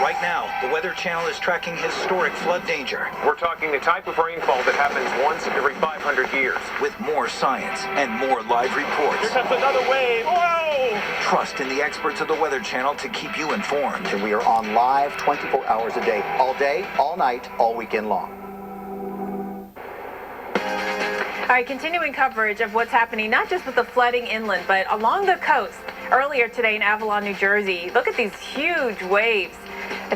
Right now, the Weather Channel is tracking historic flood danger. We're talking the type of rainfall that happens once every 500 years. With more science and more live reports. Here comes another wave. Whoa! Trust in the experts of the Weather Channel to keep you informed. And we are on live 24 hours a day, all night, all weekend long. All right, continuing coverage of what's happening, not just with the flooding inland, but along the coast. Earlier today in Avalon, New Jersey, look at these huge waves.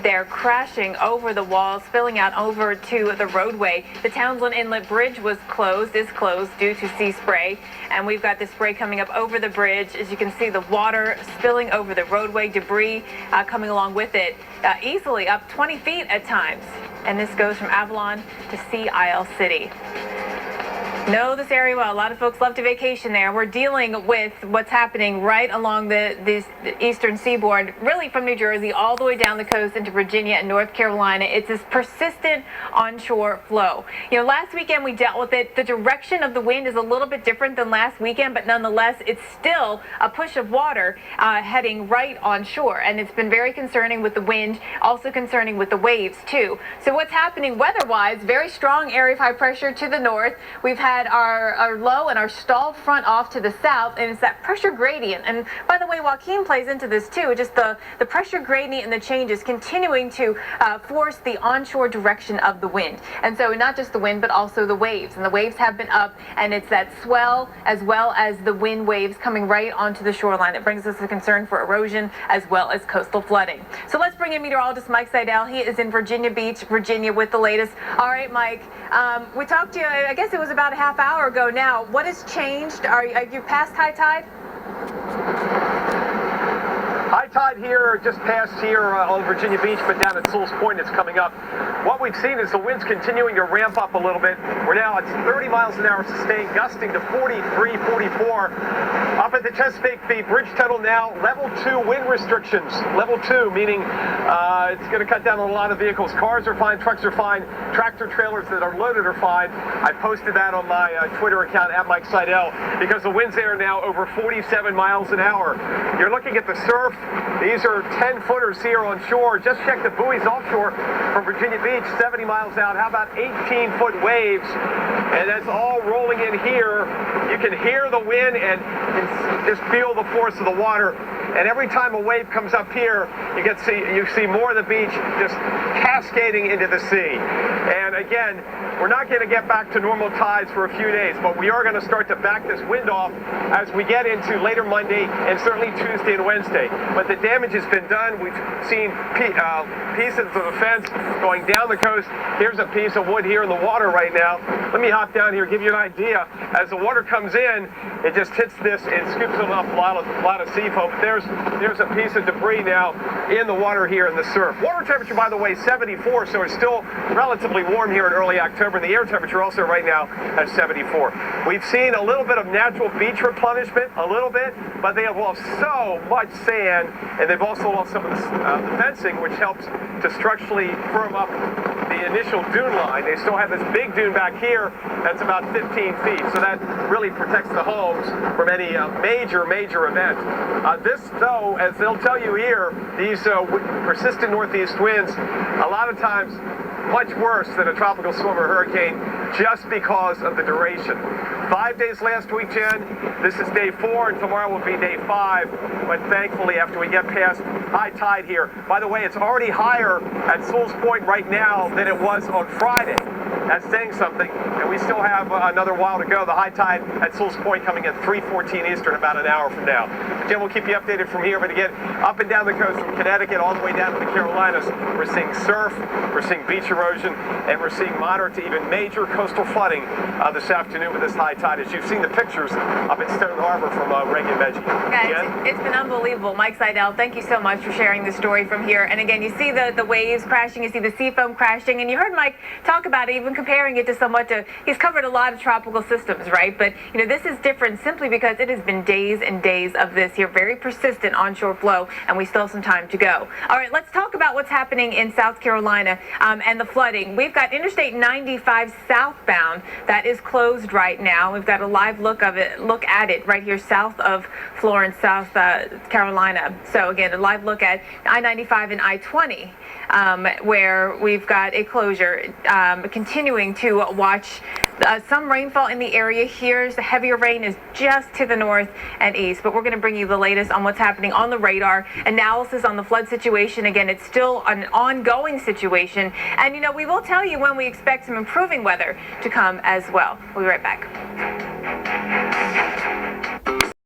They're crashing over the walls, spilling out over to the roadway. The Townsend Inlet Bridge is closed due to sea spray. And we've got the spray coming up over the bridge. As you can see, the water spilling over the roadway, debris coming along with it, easily up 20 feet at times. And this goes from Avalon to Sea Isle City. Know this area well. A lot of folks love to vacation there. We're dealing with what's happening right along the eastern seaboard, really from New Jersey all the way down the coast into Virginia and North Carolina. It's this persistent onshore flow. You know, last weekend we dealt with it. The direction of the wind is a little bit different than last weekend, but nonetheless, it's still a push of water heading right onshore. And it's been very concerning with the wind, also concerning with the waves too. So what's happening weather-wise, very strong area of high pressure to the north. We've had our low and our stalled front off to the south, and it's that pressure gradient. And by the way, Joaquin plays into this too, just the pressure gradient and the changes continuing to force the onshore direction of the wind. And so not just the wind, but also the waves. And the waves have been up, and it's that swell as well as the wind waves coming right onto the shoreline. It brings us a concern for erosion as well as coastal flooding. So let's bring in meteorologist Mike Seidel. He is in Virginia Beach, Virginia, with the latest. All right, Mike, we talked to you, I guess it was about a half hour ago now. What has changed? Are you past high tide? High tide here, just past here on Virginia Beach, but down at Sewell's Point it's coming up. What we've seen is the wind's continuing to ramp up a little bit. We're now at 30 miles an hour sustained, gusting to 43, 44. Up at the Chesapeake Bay Bridge Tunnel now, level 2 wind restrictions. Level 2, meaning it's going to cut down on a lot of vehicles. Cars are fine, trucks are fine, tractor trailers that are loaded are fine. I posted that on my Twitter account at Mike Seidel because the winds there are now over 47 miles an hour. You're looking at the surf. These are 10-footers here on shore. Just check the buoys offshore from Virginia Beach, 70 miles out. How about 18-foot waves? And that's all rolling in here. You can hear the wind and just feel the force of the water. And every time a wave comes up here, you see more of the beach just cascading into the sea. And again, we're not going to get back to normal tides for a few days, but we are going to start to back this wind off as we get into later Monday and certainly Tuesday and Wednesday. But the damage has been done. We've seen pieces of the fence going down the coast. Here's a piece of wood here in the water right now. Let me hop down here, give you an idea. As the water comes in, it just hits this and scoops off a lot of sea foam. There's a piece of debris now in the water here in the surf. Water temperature, by the way, 74, so it's still relatively warm here in early October. The air temperature also right now at 74. We've seen a little bit of natural beach replenishment, a little bit, but they have lost so much sand, and they've also lost some of the fencing, which helps to structurally firm up the initial dune line. They still have this big dune back here that's about 15 feet, so that really protects the homes from any major event. This, though, as they'll tell you here, these persistent northeast winds, a lot of times much worse than a tropical storm or hurricane just because of the duration. 5 days last week, Jen. This is day 4, and tomorrow will be day 5. But thankfully, after we get past high tide here, by the way, it's already higher at Sewell's Point right now than it was on Friday. That's saying something, and we still have another while to go. The high tide at Sewell's Point coming at 3:14 Eastern, about an hour from now. Jen, we'll keep you updated from here, but again, up and down the coast from Connecticut all the way down to the Carolinas, we're seeing surf, we're seeing beach erosion, and we're seeing moderate to even major coastal flooding this afternoon with this high tide, as you've seen the pictures up at Stone Harbor from Reagan Medji. Yeah, it's been unbelievable. Mike Seidel, thank you so much for sharing this story from here. And again, you see the waves crashing, you see the sea foam crashing, and you heard Mike talk about it, even comparing it to somewhat he's covered a lot of tropical systems, right? But, this is different simply because it has been days and days of this here, very persistent onshore flow, and we still have some time to go. All right, let's talk about what's happening in South Carolina and the flooding. We've got Interstate 95 southbound that is closed right now. We've got a live look at it right here south of Florence, South Carolina. So again, a live look at I-95 and I-20. Where we've got a closure, continuing to watch some rainfall in the area here. The heavier rain is just to the north and east, but we're going to bring you the latest on what's happening on the radar, analysis on the flood situation. Again, it's still an ongoing situation, and we will tell you when we expect some improving weather to come as well. We'll be right back.